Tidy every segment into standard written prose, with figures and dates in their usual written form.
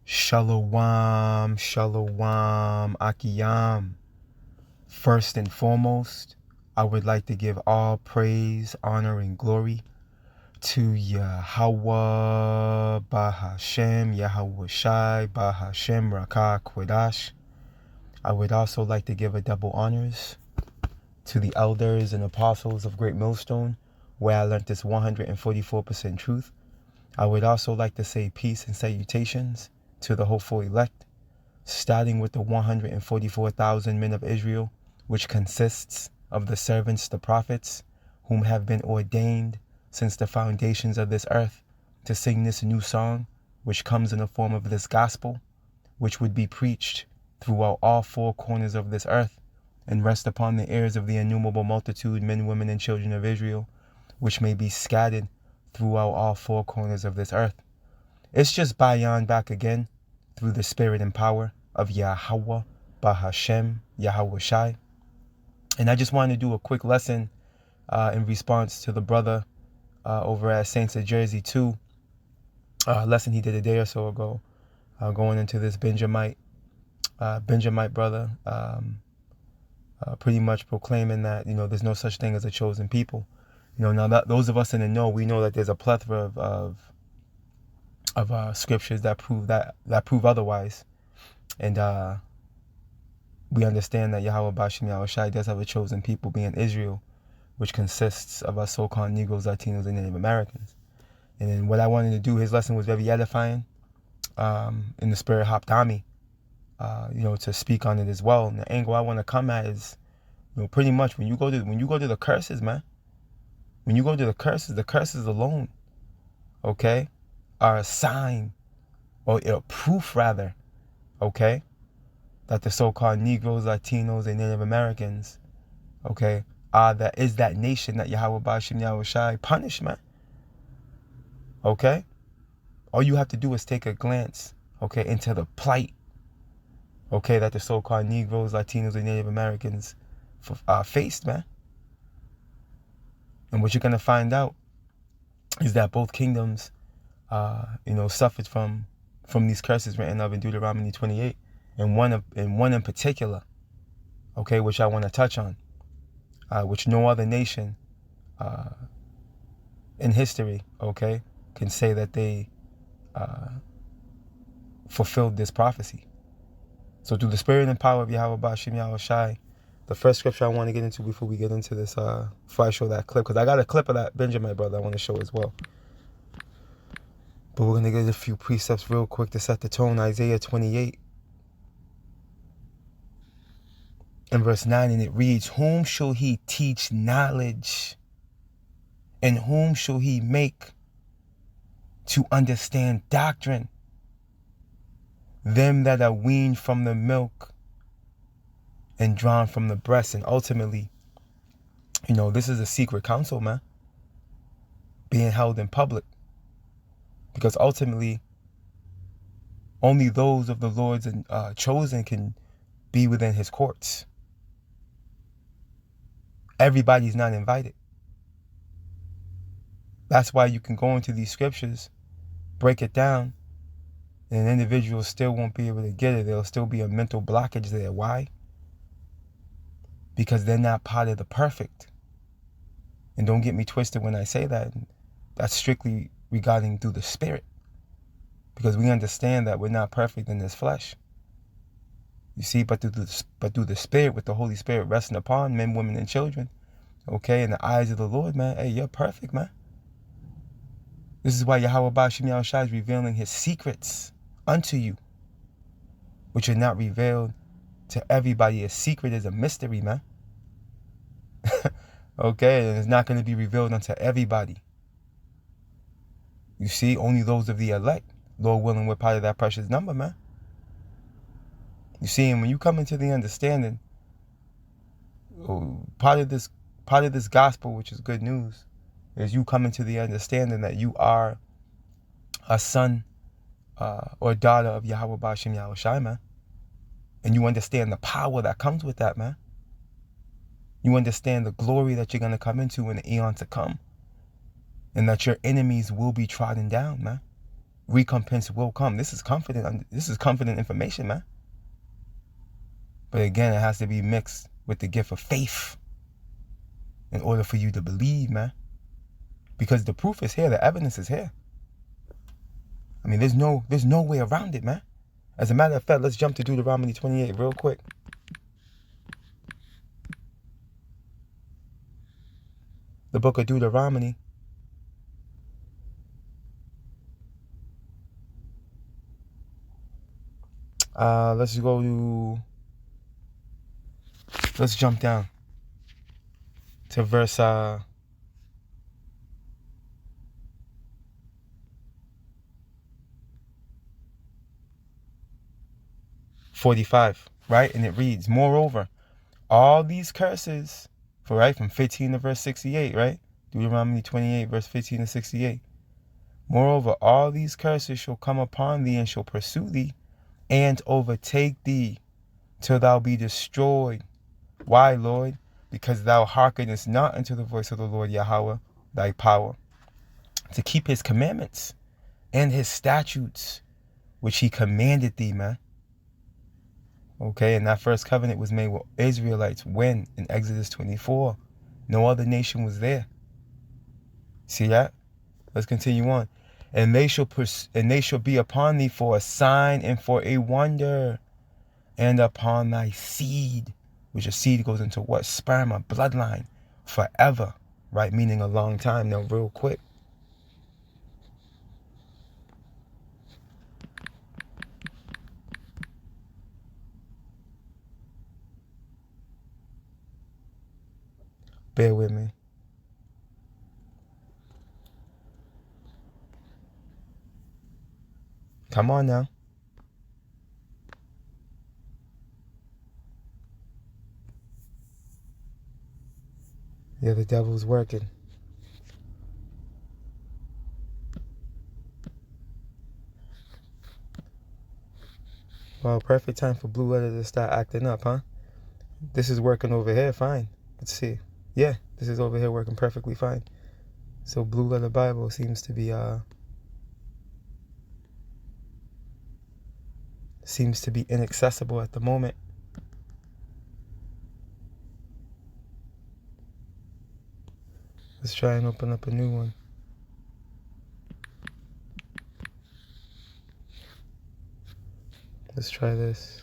Shalom, shalom, Akiyam. First and foremost, I would like to give all praise, honor, and glory to Yahweh, Bahashem, Yahweh Shai, Bahashem, Rakah, Kwadash. I would also like to give a double honors to the elders and apostles of Great Millstone, where I learned this 144% truth. I would also like to say peace and salutations to the hopeful elect, starting with the 144,000 men of Israel, which consists of the servants, the prophets, whom have been ordained since the foundations of this earth to sing this new song, which comes in the form of this gospel, which would be preached throughout all four corners of this earth and rest upon the ears of the innumerable multitude, men, women, and children of Israel, which may be scattered throughout all four corners of this earth. It's just Bayan back again through the spirit and power of Yahweh, Bahashem, Yahweh Shai. And I just wanted to do a quick lesson in response to the brother over at Saints of Jersey 2 lesson he did a day or so ago, going into this Benjamite brother, pretty much proclaiming that, there's no such thing as a chosen people. Now that those of us in the know, we know that there's a plethora of scriptures that prove otherwise, and we understand that Yahweh Bashim Yahweh Shai does have a chosen people, being Israel, which consists of us so-called Negroes, Latinos, and Native Americans. And then what I wanted to do, his lesson was very edifying, in the spirit Hapdami, to speak on it as well. And the angle I want to come at is, pretty much when you go to the curses, man. When you go to the curses alone, okay, are a sign, or a proof rather, okay, that the so-called Negroes, Latinos, and Native Americans, okay, is that nation that Yahweh Bashim Yahweh Shai punished, man. Okay? All you have to do is take a glance, okay, into the plight, okay, that the so-called Negroes, Latinos, and Native Americans faced, man. And what you're going to find out is that both kingdoms, suffered from these curses written of in Deuteronomy 28, and one in particular, okay, which I want to touch on, which no other nation in history, okay, can say that they fulfilled this prophecy. So through the spirit and power of Yahweh Bashim Yahweh Shai, the first scripture I want to get into before we get into this, before I show that clip, because I got a clip of that Benjamin brother I want to show as well. But we're going to get a few precepts real quick to set the tone. Isaiah 28 and verse 9, and it reads, "Whom shall he teach knowledge? And whom shall he make to understand doctrine? Them that are weaned from the milk and drawn from the breast." And ultimately, this is a secret council, man, being held in public. Because ultimately, only those of the Lord's chosen can be within his courts. Everybody's not invited. That's why you can go into these scriptures, break it down, and an individual still won't be able to get it. There'll still be a mental blockage there. Why? Because they're not part of the perfect. And don't get me twisted when I say that. That's strictly regarding through the spirit. Because we understand that we're not perfect in this flesh. You see, but through the spirit, with the Holy Spirit resting upon men, women, and children, okay, in the eyes of the Lord, man, hey, you're perfect, man. This is why Yahweh Bashim Yahweh Shai is revealing his secrets unto you, which are not revealed to everybody. A secret is a mystery, man. Okay, and it's not going to be revealed unto everybody. You see, only those of the elect, Lord willing, we're part of that precious number, man. You see, and when you come into the understanding, part of this gospel, which is good news, is you come into the understanding that you are a son or daughter of Yahweh Bashim Yahweh Shai, man. And you understand the power that comes with that, man. You understand the glory that you're going to come into in the eon to come. And that your enemies will be trodden down, man. recompense will come. This is confident information, man. But again, it has to be mixed with the gift of faith in order for you to believe, man. Because the proof is here, the evidence is here. I mean, there's no way around it, man. As a matter of fact, let's jump to Deuteronomy 28 real quick. The book of Deuteronomy. Let's jump down to verse 45, right? And it reads, moreover, all these curses, from 15 to verse 68, right? Deuteronomy 28, verse 15 to 68. Moreover, all these curses shall come upon thee and shall pursue thee and overtake thee till thou be destroyed. Why, Lord? Because thou hearkenest not unto the voice of the Lord Yahweh, thy power, to keep his commandments and his statutes, which he commanded thee, man. Okay, and that first covenant was made with Israelites when? In Exodus 24. No other nation was there. See that? Let's continue on. And they shall be upon thee for a sign and for a wonder, and upon thy seed, which a seed goes into what? Sperm, a bloodline, forever, right? Meaning a long time. Now, real quick. Bear with me. Come on now. Yeah, the devil's working. Well, perfect time for Blue Letter to start acting up, huh? This is working over here fine. Let's see. Yeah, this is over here working perfectly fine. So Blue Letter Bible seems to be inaccessible at the moment. Let's try and open up a new one. Let's try this.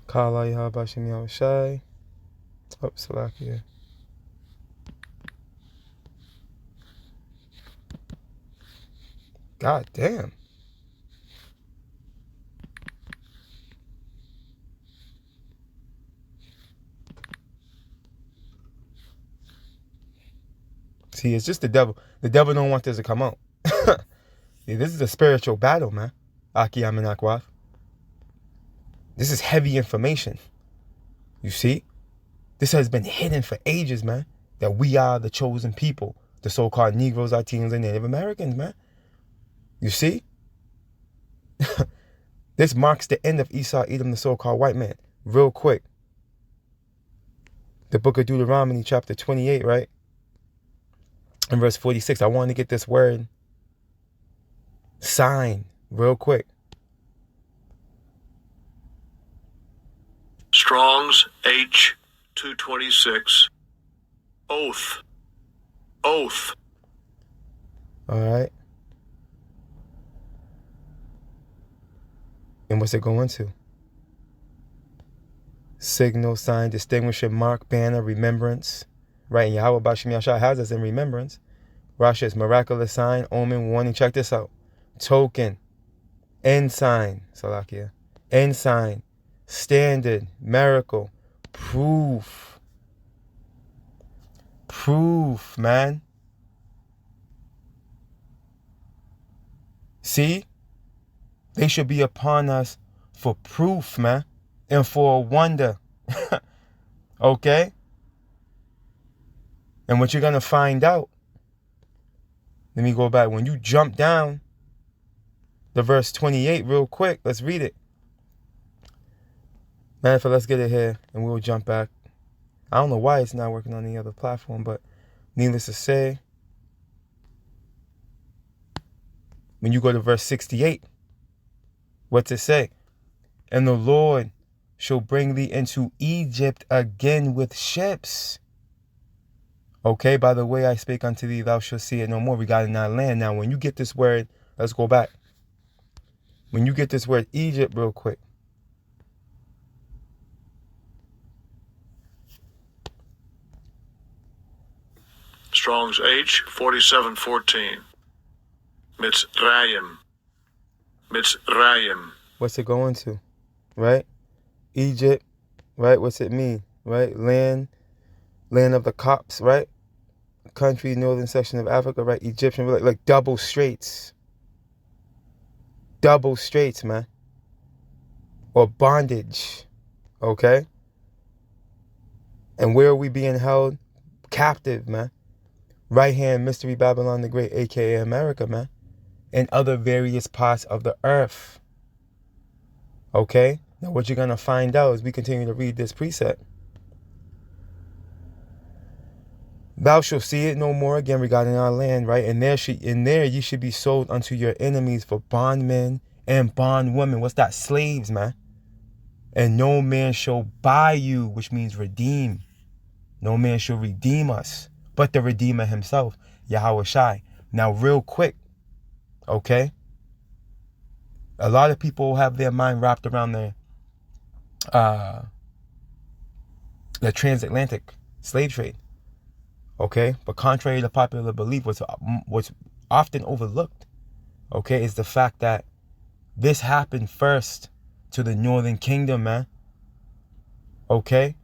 Kala Yahabashim Yahushai. Oh, Salakia. God damn. See, it's just the devil. The devil don't want this to come out. See, this is a spiritual battle, man. Aki Aminakwaf. This is heavy information. You see? This has been hidden for ages, man. That we are the chosen people. The so-called Negroes, Latinos, and Native Americans, man. You see? This marks the end of Esau, Edom, the so-called white man. Real quick. The book of Deuteronomy, chapter 28, right? In verse 46. I want to get this word sign real quick. Strong's H 226. Oath. Oath. All right. And what's it going to? Signal, sign, distinguishing, mark, banner, remembrance. Right, and Yahweh Bashim Yashai has us in remembrance. Rasha is miraculous sign, omen, warning. Check this out. Token, ensign, Salakia, ensign, standard, miracle, proof. Proof, man. See? They should be upon us for proof, man, and for a wonder. Okay? And what you're going to find out, let me go back. When you jump down the verse 28 real quick, let's read it. Matter of fact, let's get it here and we'll jump back. I don't know why it's not working on the other platform, but Needless to say, when you go to verse 68, what's it say? And the Lord shall bring thee into Egypt again with ships. Okay, by the way I spake unto thee, thou shalt see it no more regarding thy land. Now, when you get this word, let's go back. When you get this word Egypt real quick. Strong's H 4714. Mitzrayim. Mitzrayim. What's it going to? Right? Egypt, right? What's it mean? Right? Land of the Copts, right? Country, northern section of Africa, right? Egyptian, like double straits. Double straits, man. Or bondage. Okay? And where are we being held? Captive, man. Right here in Mystery Babylon the Great, aka America, man. And other various parts of the earth. Okay? Now what you're going to find out as we continue to read this precept. Thou shalt see it no more again regarding our land, right? And there ye should be sold unto your enemies for bondmen and bondwomen. What's that? Slaves, man. And no man shall buy you, which means redeem. No man shall redeem us, but the Redeemer himself, Yahweh Shai. Now, real quick, okay? A lot of people have their mind wrapped around the transatlantic slave trade. Okay, but contrary to popular belief, what's often overlooked, okay, is the fact that this happened first to the Northern Kingdom, man. Okay,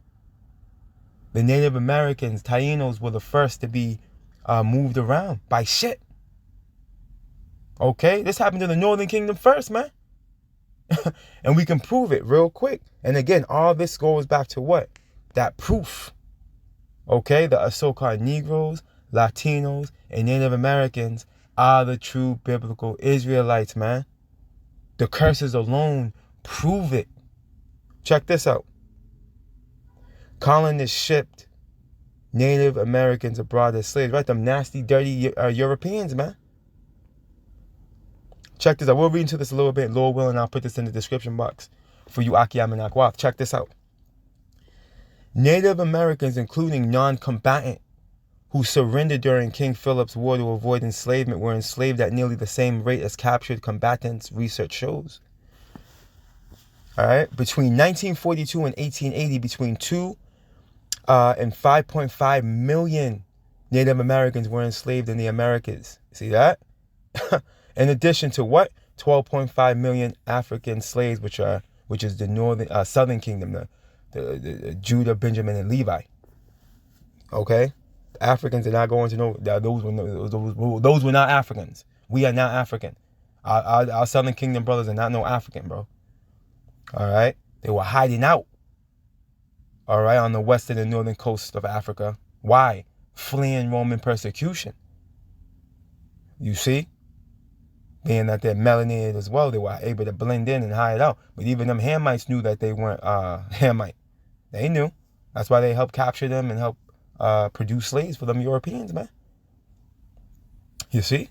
the Native Americans, Tainos, were the first to be moved around by shit. Okay, this happened to the Northern Kingdom first, man. And we can prove it real quick. And again, all this goes back to what? That proof. Okay, the so-called Negroes, Latinos, and Native Americans are the true biblical Israelites, man. The curses alone prove it. Check this out. Colonists shipped Native Americans abroad as slaves, right? Them nasty, dirty Europeans, man. Check this out. We'll read into this a little bit. Lord willing, I'll put this in the description box for you Akiam and Akwath. Check this out. Native Americans, including non-combatant, who surrendered during King Philip's War to avoid enslavement, were enslaved at nearly the same rate as captured combatants, research shows. All right, between 1942 and 1880, between 2 and 5.5 million Native Americans were enslaved in the Americas. See that? In addition to what? 12.5 million African slaves, which is the northern, southern kingdom, the Judah, Benjamin, and Levi. Okay, the Africans are not going to know that those were not Africans. We are not African. Our southern kingdom brothers are not no African, bro. All right, they were hiding out. All right, on the western and northern coast of Africa. Why? Fleeing Roman persecution. You see, being that they're melanated as well, they were able to blend in and hide out. But even them Hamites knew that they weren't Hamite. They knew. That's why they helped capture them and help produce slaves for them Europeans, man. You see?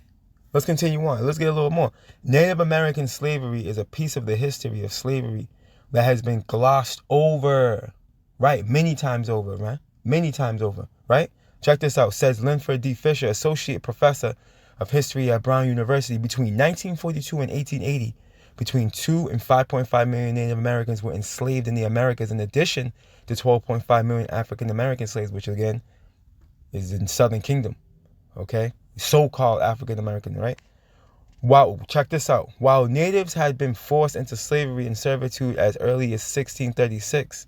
Let's continue on. Let's get a little more. Native American slavery is a piece of the history of slavery that has been glossed over, right? Many times over, man. Many times over, right? Check this out. Says Linford D. Fisher, Associate Professor of History at Brown University. Between 1942 and 1880, between 2 and 5.5 million Native Americans were enslaved in the Americas, in addition to 12.5 million African American slaves, which again is in Southern Kingdom. Okay? So-called African American, right? Wow, check this out. While natives had been forced into slavery and servitude as early as 1636,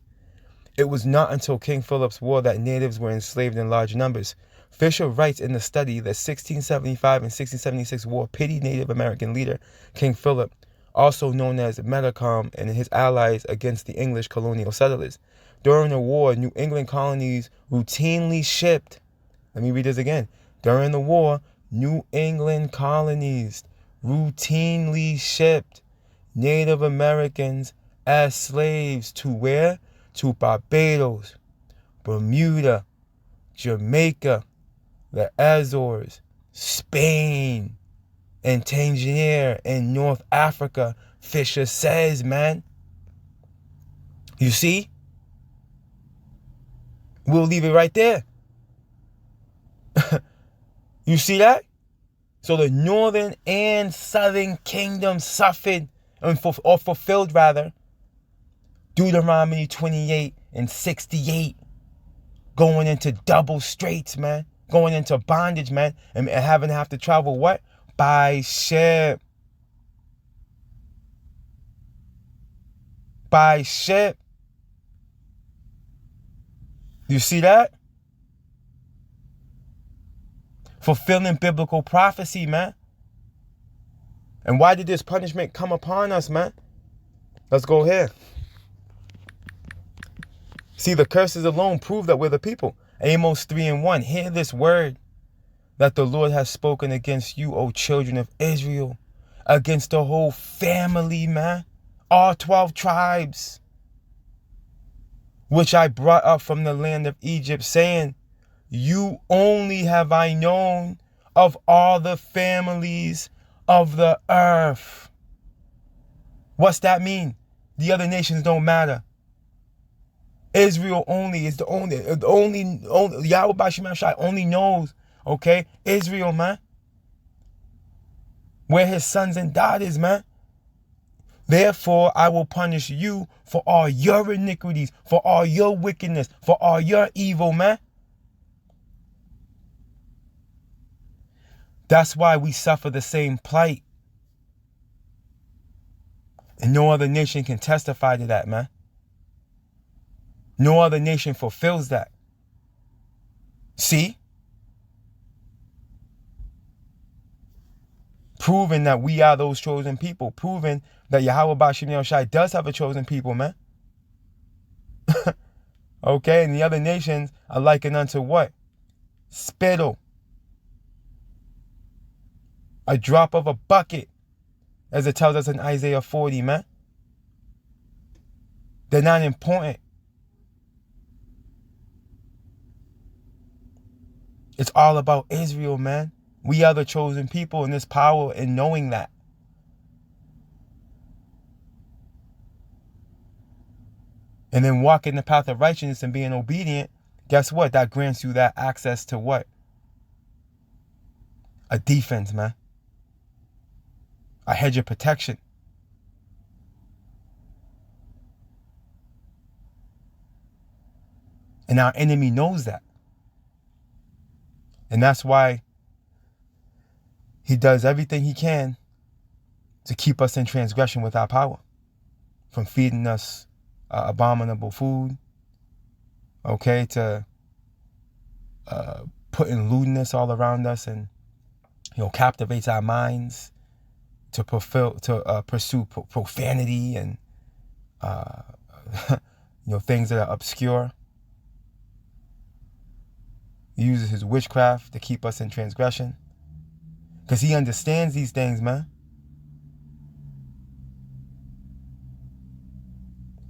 it was not until King Philip's War that natives were enslaved in large numbers. Fisher writes in the study that 1675 and 1676 war pitted Native American leader King Philip, also known as Metacom, and his allies against the English colonial settlers. During the war, New England colonies routinely shipped, let me read this again. During the war, New England colonies routinely shipped Native Americans as slaves to where? To Barbados, Bermuda, Jamaica, the Azores, Spain, and Tangier in North Africa, Fisher says, man. You see? We'll leave it right there. You see that? So the northern and southern kingdom suffered, or fulfilled rather, Deuteronomy 28 and 68, going into double straits, man. Going into bondage, man. And having to have to travel what? By ship. By ship. You see that? Fulfilling biblical prophecy, man. And why did this punishment come upon us, man? Let's go here. See, the curses alone prove that we're the people. Amos 3:1. Hear this word that the Lord has spoken against you, O children of Israel. Against the whole family, man. All 12 tribes. Which I brought up from the land of Egypt, saying, you only have I known of all the families of the earth. What's that mean? The other nations don't matter. Israel only is the only Yahweh Bashim Shai only knows, okay? Israel, man. We're his sons and daughters, man. Therefore, I will punish you for all your iniquities, for all your wickedness, for all your evil, man. That's why we suffer the same plight. And no other nation can testify to that, man. No other nation fulfills that. See? Proving that we are those chosen people. Proving that Yahweh Bashim Shai does have a chosen people, man. Okay, and the other nations are likened unto what? Spittle. A drop of a bucket, as it tells us in Isaiah 40, man. They're not important. It's all about Israel, man. We are the chosen people, and there's power in knowing that. And then walking the path of righteousness and being obedient, guess what? That grants you that access to what? A defense, man. A hedge of protection. And our enemy knows that. And that's why he does everything he can to keep us in transgression with our power. From feeding us abominable food, okay, to putting lewdness all around us and, captivates our minds to pursue profanity and, things that are obscure. He uses his witchcraft to keep us in transgression. Because he understands these things, man.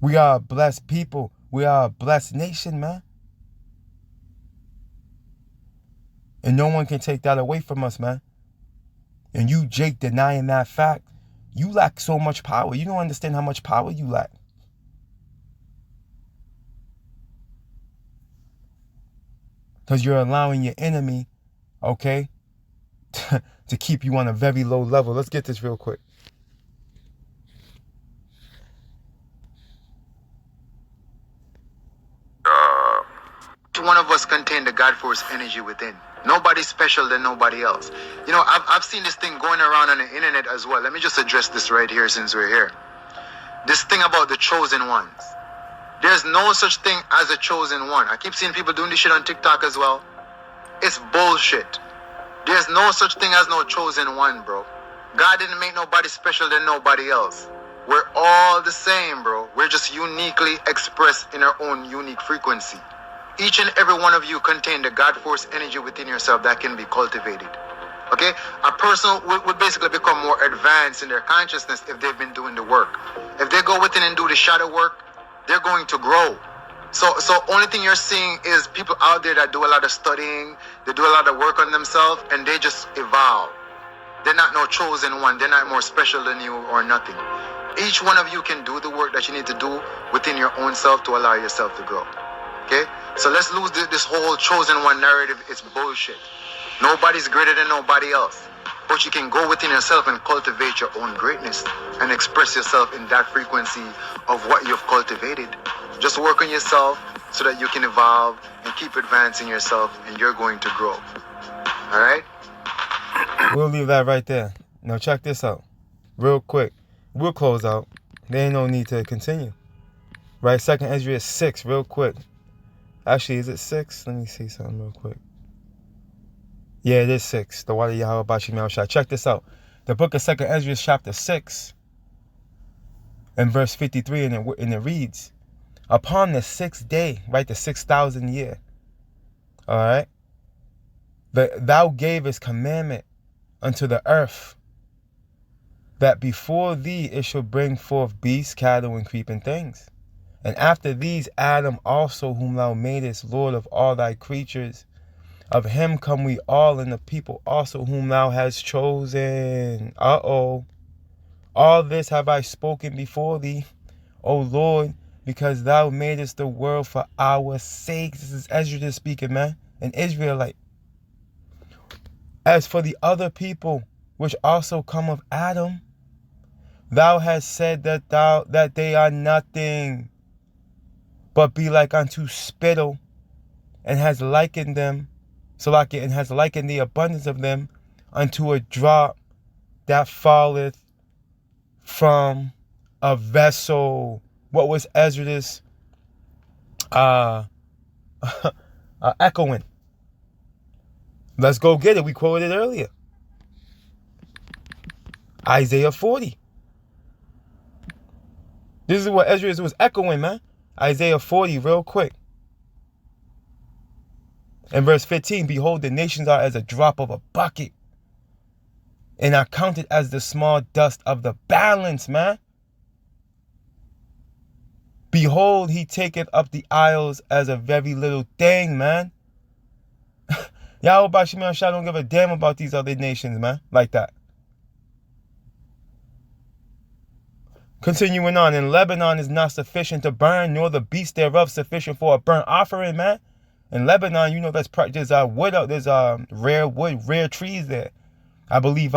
We are a blessed people. We are a blessed nation, man. And no one can take that away from us, man. And you, Jake, denying that fact, you lack so much power. You don't understand how much power you lack. Because you're allowing your enemy, okay, to keep you on a very low level. Let's get this real quick. One of us contain the God force energy within. Nobody's special than nobody else. I've seen this thing going around on the internet as well. Let me just address this right here since we're here. This thing about the chosen ones. There's no such thing as a chosen one. I keep seeing people doing this shit on TikTok as well. It's bullshit. There's no such thing as no chosen one, bro. God didn't make nobody special than nobody else. We're all the same, bro. We're just uniquely expressed in our own unique frequency. Each and every one of you contain the God force energy within yourself that can be cultivated. Okay? A person would basically become more advanced in their consciousness if they've been doing the work. If they go within and do the shadow work, they're going to grow. So only thing you're seeing is people out there that do a lot of studying, they do a lot of work on themselves, and they just evolve. They're not no chosen one. They're not more special than you or nothing. Each one of you can do the work that you need to do within your own self to allow yourself to grow. Okay? So let's lose this whole chosen one narrative. It's bullshit. Nobody's greater than nobody else. But you can go within yourself and cultivate your own greatness and express yourself in that frequency of what you've cultivated. Just work on yourself so that you can evolve and keep advancing yourself, and you're going to grow. All right? We'll leave that right there. Now check this out. Real quick. We'll close out. There ain't no need to continue. Right? 2nd Ezra 6, real quick. Actually, is it 6? Let me see something real quick. Yeah, it is 6. The water Yahweh Bashim Yahushua. Check this out. The book of 2nd Ezra chapter 6 and verse 53, and it reads, upon the 6th day, right, the 6,000 year, all right, thou gavest commandment unto the earth, that before thee it shall bring forth beasts, cattle, and creeping things. And after these Adam also, whom thou madest Lord of all thy creatures, of him come we all, and the people also whom thou hast chosen. All this have I spoken before thee, O Lord, because thou madest the world for our sakes. This is Ezra speaking, man, an Israelite. As for the other people, which also come of Adam, thou hast said that they are nothing, but be like unto spittle, and has likened them, and has likened the abundance of them unto a drop that falleth from a vessel. What was Ezra's echoing? Let's go get it. We quoted it earlier. Isaiah 40. This is what Ezra was echoing, man. Isaiah 40, real quick. In verse 15, behold, the nations are as a drop of a bucket, and are counted as the small dust of the balance, man. Behold, he taketh up the isles as a very little thing, man. Yahweh Bashim Yahushua don't give a damn about these other nations, man, like that. Continuing on, and Lebanon is not sufficient to burn, nor the beast thereof sufficient for a burnt offering, man. In Lebanon, you know, there's wood out, there's rare wood, rare trees there. I believe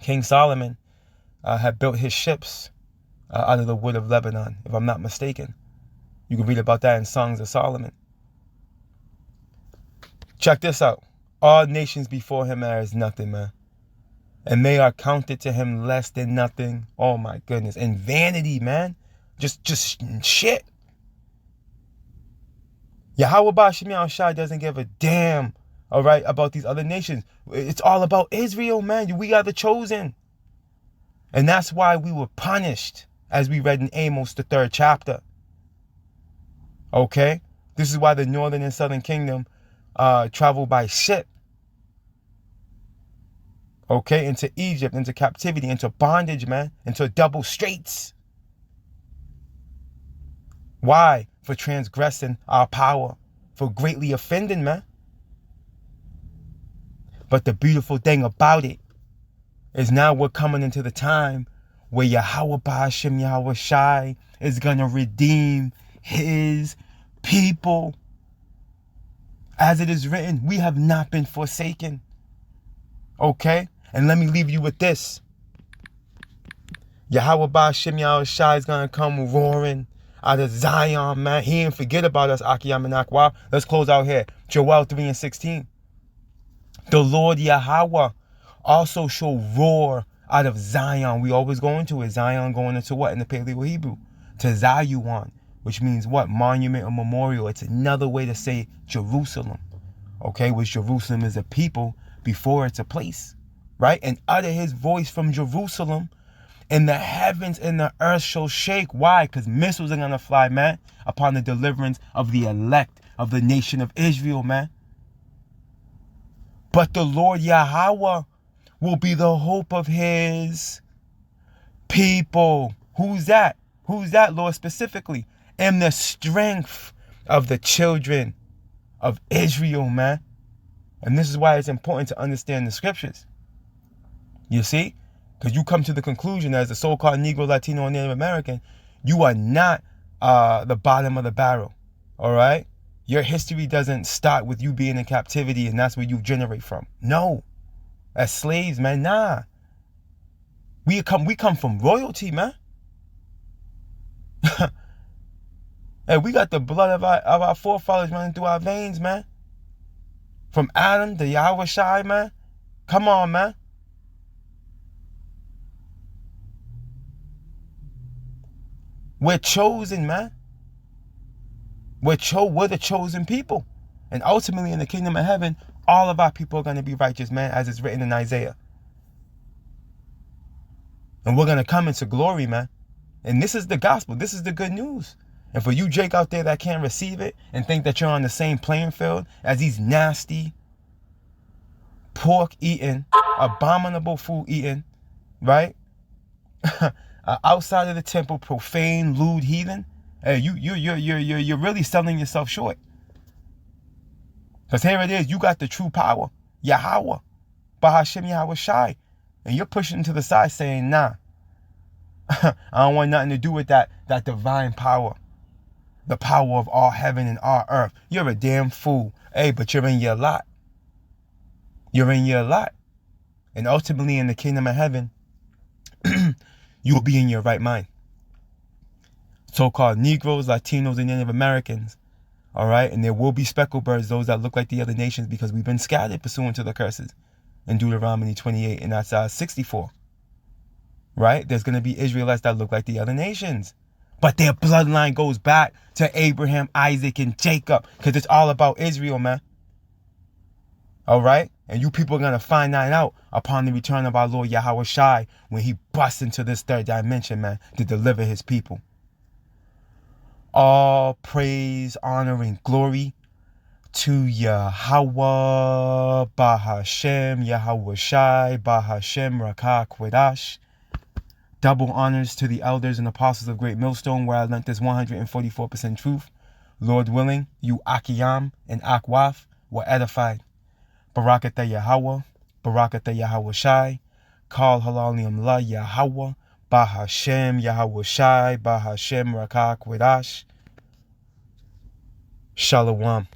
King Solomon had built his ships out of the wood of Lebanon, if I'm not mistaken. You can read about that in Songs of Solomon. Check this out. All nations before him are as nothing, man. And they are counted to him less than nothing. Oh my goodness. And vanity, man. Just shit. Yahweh Bashim Yahushua doesn't give a damn, all right, about these other nations. It's all about Israel, man. We are the chosen. And that's why we were punished, as we read in Amos, the 3rd chapter. Okay? This is why the northern and southern kingdom travel by ship. Okay? Into Egypt, into captivity, into bondage, man. Into double straits. Why? For transgressing our power. For greatly offending, man. But the beautiful thing about it is now we're coming into the time where Yahweh Ba'ashem Yahushai is going to redeem his people. As it is written, we have not been forsaken. Okay? And let me leave you with this. Yahweh Ba'ashem Yahushai is going to come roaring out of Zion, man. He didn't forget about us, Akiyam and Akwa. Let's close out here. Joel 3:16. The Lord Yahweh also shall roar out of Zion. We always go into it. Zion going into what in the Paleo Hebrew? To Zayuan, which means what? Monument or memorial. It's another way to say Jerusalem. Okay, which Jerusalem is a people before it's a place. Right? And utter his voice from Jerusalem, and the heavens and the earth shall shake. Why? Because missiles are going to fly, man, upon the deliverance of the elect of the nation of Israel, man. But the Lord Yahweh will be the hope of his people. Who's that? Who's that, Lord, specifically? am the strength of the children of Israel, man. And this is why it's important to understand the scriptures. You see? Because you come to the conclusion as a so-called Negro, Latino, or Native American, you are not the bottom of the barrel. All right? Your history doesn't start with you being in captivity and that's where you generate from. No. As slaves, man, nah. We come from royalty, man. Hey, we got the blood of our forefathers running through our veins, man. From Adam to Yahweh Shai, man. Come on, man. We're chosen, man. We're the chosen people. And ultimately in the kingdom of heaven, all of our people are going to be righteous, man, as it's written in Isaiah. And we're going to come into glory, man. And this is the gospel. This is the good news. And for you, Jake, out there that can't receive it and think that you're on the same playing field as these nasty, pork-eating, abominable food-eating, right? Outside of the temple, profane, lewd heathen, hey, you're really selling yourself short. Because here it is, you got the true power, Yahweh, Bahashem Yahweh Shai, and you're pushing to the side saying, nah, I don't want nothing to do with that divine power, the power of all heaven and all earth. You're a damn fool. Hey, but you're in your lot. You're in your lot. And ultimately in the kingdom of heaven, you will be in your right mind. So-called Negroes, Latinos, and Native Americans. All right? And there will be speckled birds, those that look like the other nations, because we've been scattered pursuant to the curses in Deuteronomy 28 and that's 64. Right? There's going to be Israelites that look like the other nations. But their bloodline goes back to Abraham, Isaac, and Jacob. Because it's all about Israel, man. All right? And you people are going to find that out upon the return of our Lord Yahweh Shai when he busts into this third dimension, man, to deliver his people. All praise, honor, and glory to Yahweh, Bahashem, Yahweh Shai, Bahashem, Rakah, Kwedash. Double honors to the elders and apostles of Great Millstone, where I learned this 144% truth. Lord willing, you Akiyam and Akwaf were edified. Barakatah Yahweh, Barakatah Yahweh Shai, Kal Halalium La Yahweh, Bahashem Yahweh Shai, Bahashem Rakah Kwedash. Shalom.